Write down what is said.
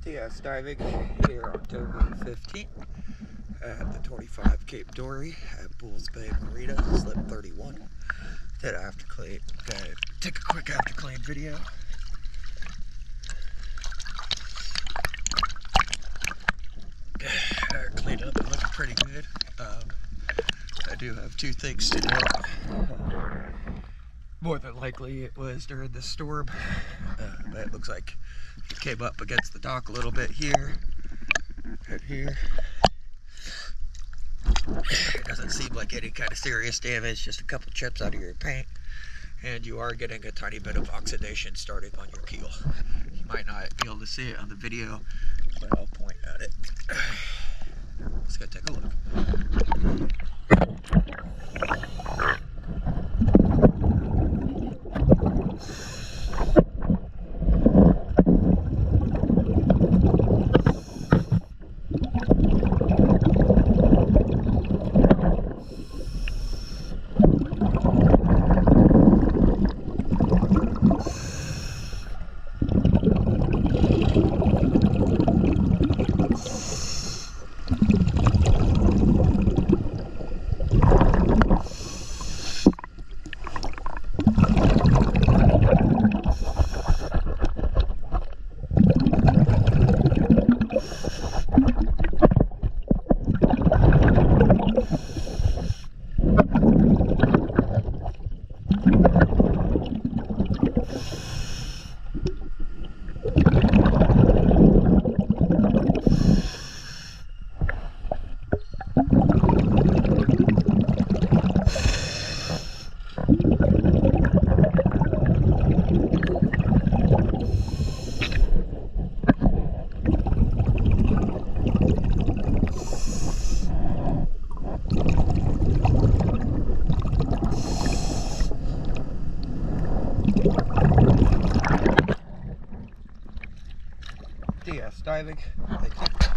DS diving here October 15th at the 25 Cape Dory at Bulls Bay Marina, slip 31. Did after clean, take a quick after clean video. Cleaned up and looking pretty good. I do have two things to note. More than likely it was during the storm, but it looks like it came up against the dock a little bit here and here. It doesn't seem like any kind of serious damage, just a couple chips out of your paint, and you are getting a tiny bit of oxidation starting on your keel. You might not be able to see it on the video, but I'll point at it. Let's go take a look. DS diving. Thank you.